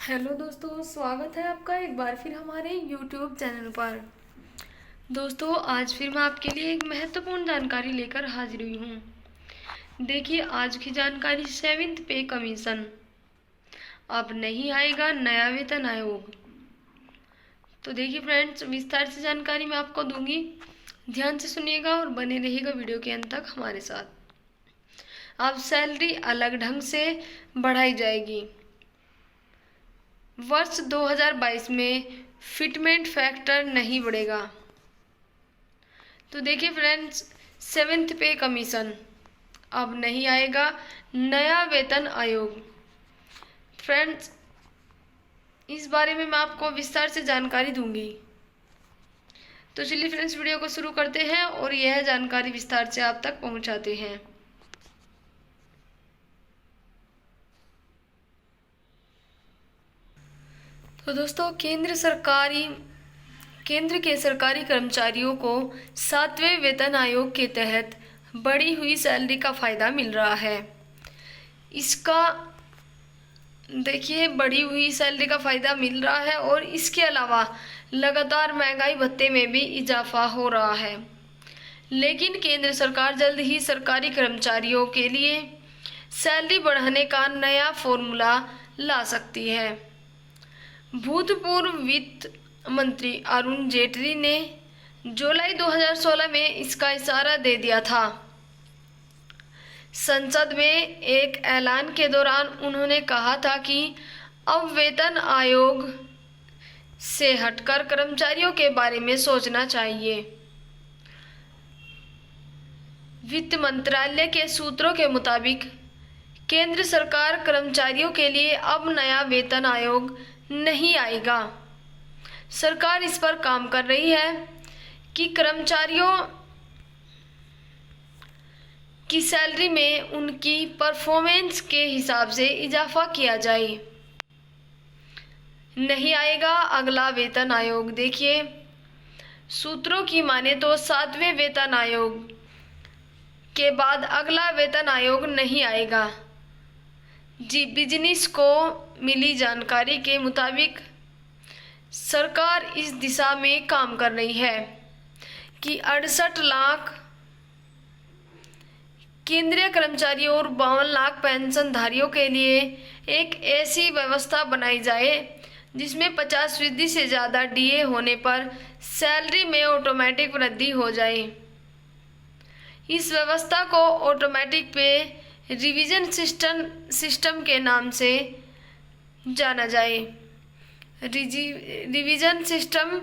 Hello दोस्तों, स्वागत है आपका एक बार फिर हमारे YouTube चैनल पर। दोस्तों, आज फिर मैं आपके लिए एक महत्वपूर्ण जानकारी लेकर हाजिर हुई हूँ। देखिए, आज की जानकारी 7th पे कमीशन। अब नहीं आएगा नया वेतन आयोग। तो देखिए फ्रेंड्स, विस्तार से जानकारी मैं आपको दूंगी। ध्यान से सुनिएगा और बने रहिएगा वीडियो के अंत तक हमारे साथ। अब सैलरी अलग ढंग से बढ़ाई जाएगी। वर्ष 2022 में फिटमेंट फैक्टर नहीं बढ़ेगा। तो देखिए फ्रेंड्स, 7th पे कमीशन। अब नहीं आएगा नया वेतन आयोग। फ्रेंड्स, इस बारे में मैं आपको विस्तार से जानकारी दूंगी। तो चलिए फ्रेंड्स, वीडियो को शुरू करते हैं और यह जानकारी विस्तार से आप तक पहुंचाते हैं। तो दोस्तों, केंद्र के सरकारी कर्मचारियों को 7वें वेतन आयोग के तहत बढ़ी हुई सैलरी का फायदा मिल रहा है। इसका देखिए, बढ़ी हुई सैलरी का फायदा मिल रहा है और इसके अलावा लगातार महंगाई भत्ते में भी इजाफा हो रहा है। लेकिन केंद्र सरकार जल्द ही सरकारी कर्मचारियों के लिए सैलरी बढ़ाने का नया फॉर्मूला ला सकती है। भूतपूर्व वित्त मंत्री अरुण जेटली ने जुलाई 2016 में इसका इशारा दे दिया था। संसद में एक ऐलान के दौरान उन्होंने कहा था कि अब वेतन आयोग से हटकर कर्मचारियों के बारे में सोचना चाहिए। वित्त मंत्रालय के सूत्रों के मुताबिक केंद्र सरकार कर्मचारियों के लिए अब नया वेतन आयोग नहीं आएगा। सरकार इस पर काम कर रही है कि कर्मचारियों की सैलरी में उनकी परफॉर्मेंस के हिसाब से इजाफा किया जाए। नहीं आएगा अगला वेतन आयोग। देखिए, सूत्रों की माने तो 7वें वेतन आयोग के बाद अगला वेतन आयोग नहीं आएगा। बिजनेस को मिली जानकारी के मुताबिक सरकार इस दिशा में काम कर रही है कि 68 लाख केंद्रीय कर्मचारियों और 52 लाख पेंशनधारियों के लिए एक ऐसी व्यवस्था बनाई जाए जिसमें 50% से ज़्यादा डीए होने पर सैलरी में ऑटोमेटिक वृद्धि हो जाए। इस व्यवस्था को ऑटोमेटिक पे रिवीजन सिस्टम के नाम से जाना जाए। रिवीजन सिस्टम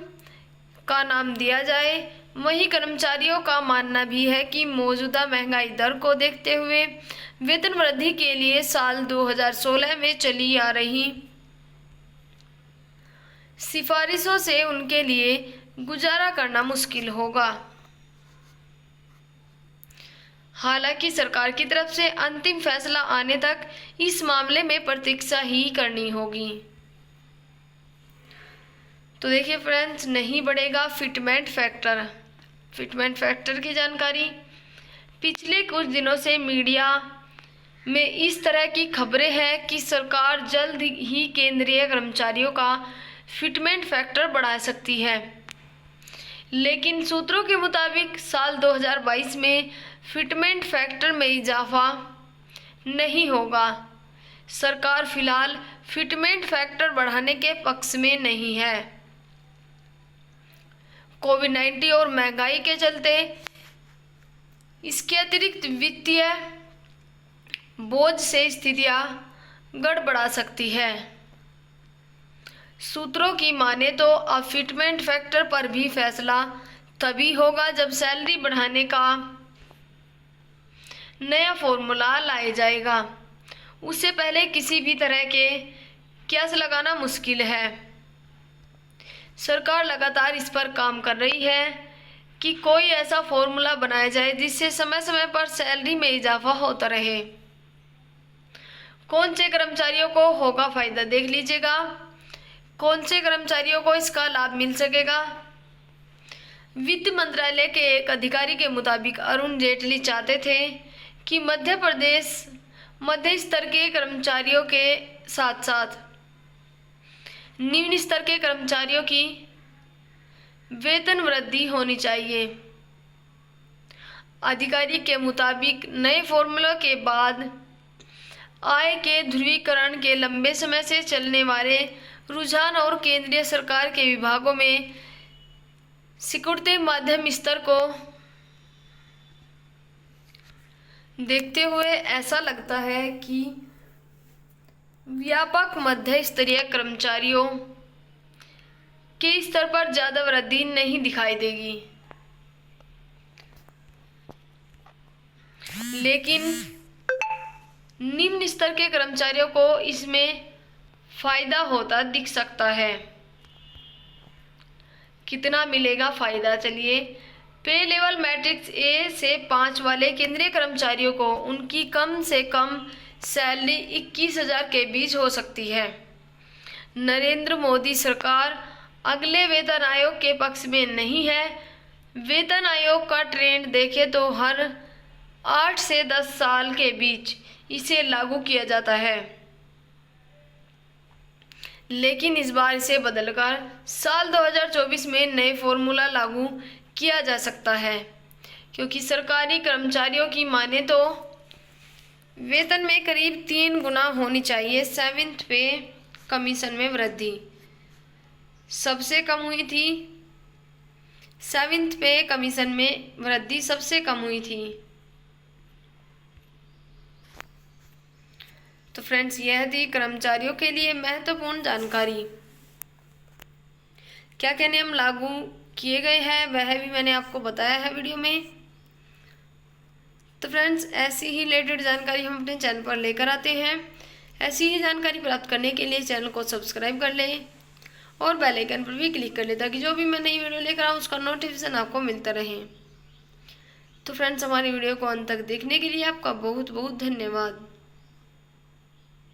का नाम दिया जाए। वहीं कर्मचारियों का मानना भी है कि मौजूदा महंगाई दर को देखते हुए वेतन वृद्धि के लिए साल 2016 में चली आ रही सिफारिशों से उनके लिए गुजारा करना मुश्किल होगा। हालांकि सरकार की तरफ से अंतिम फैसला आने तक इस मामले में प्रतीक्षा ही करनी होगी। तो देखिए फ्रेंड्स, नहीं बढ़ेगा फिटमेंट फैक्टर। फिटमेंट फैक्टर की जानकारी, पिछले कुछ दिनों से मीडिया में इस तरह की खबरें हैं कि सरकार जल्द ही केंद्रीय कर्मचारियों का फिटमेंट फैक्टर बढ़ा सकती है। लेकिन सूत्रों के मुताबिक साल 2022 में फिटमेंट फैक्टर में इजाफा नहीं होगा। सरकार फिलहाल फिटमेंट फैक्टर बढ़ाने के पक्ष में नहीं है। कोविड-19 और महंगाई के चलते इसके अतिरिक्त वित्तीय बोझ से स्थितियां गड़बड़ा सकती है। सूत्रों की माने तो अब फिटमेंट फैक्टर पर भी फैसला तभी होगा जब सैलरी बढ़ाने का नया फॉर्मूला लाया जाएगा। उससे पहले किसी भी तरह के कियास लगाना मुश्किल है। सरकार लगातार इस पर काम कर रही है कि कोई ऐसा फॉर्मूला बनाया जाए जिससे समय समय पर सैलरी में इजाफा होता रहे। कौन से कर्मचारियों को होगा फायदा, देख लीजिएगा। कौन से कर्मचारियों को इसका लाभ मिल सकेगा। वित्त मंत्रालय के एक अधिकारी के मुताबिक अरुण जेटली चाहते थे कि मध्य स्तर के कर्मचारियों के साथ साथ निम्न स्तर के कर्मचारियों की वेतन वृद्धि होनी चाहिए। अधिकारी के मुताबिक नए फॉर्मूला के बाद आय के ध्रुवीकरण के लंबे समय से चलने वाले रुझान और केंद्रीय सरकार के विभागों में सिकुड़ते मध्यम स्तर को देखते हुए ऐसा लगता है कि व्यापक मध्य स्तरीय कर्मचारियों के स्तर पर ज्यादा वृद्धि नहीं दिखाई देगी, लेकिन निम्न स्तर के कर्मचारियों को इसमें फायदा होता दिख सकता है। कितना मिलेगा फायदा? चलिए, पे लेवल मैट्रिक्स ए से 5 वाले केंद्रीय कर्मचारियों को उनकी कम से कम सैलरी 21,000 के बीच हो सकती है। नरेंद्र मोदी सरकार अगले वेतन आयोग के पक्ष में नहीं है। वेतन आयोग का ट्रेंड देखें तो हर 8 से 10 साल के बीच इसे लागू किया जाता है, लेकिन इस बार इसे बदलकर साल 2024 में नए फॉर्मूला लागू किया जा सकता है, क्योंकि सरकारी कर्मचारियों की माने तो वेतन में करीब 3 गुना होनी चाहिए। 7th पे कमीशन में वृद्धि सबसे कम हुई थी। 7th पे कमीशन में वृद्धि सबसे कम हुई थी। तो फ्रेंड्स, यह थी कर्मचारियों के लिए महत्वपूर्ण जानकारी। क्या क्या नियम लागू किए गए हैं वह भी मैंने आपको बताया है वीडियो में। तो फ्रेंड्स, ऐसी ही रिलेटेड जानकारी हम अपने चैनल पर लेकर आते हैं। ऐसी ही जानकारी प्राप्त करने के लिए चैनल को सब्सक्राइब कर लें और बेल आइकन पर भी क्लिक कर लें, ताकि जो भी मैं नई वीडियो लेकर आऊँ उसका नोटिफिकेशन आपको मिलता रहे। तो फ्रेंड्स, हमारी वीडियो को अंत तक देखने के लिए आपका बहुत बहुत धन्यवाद।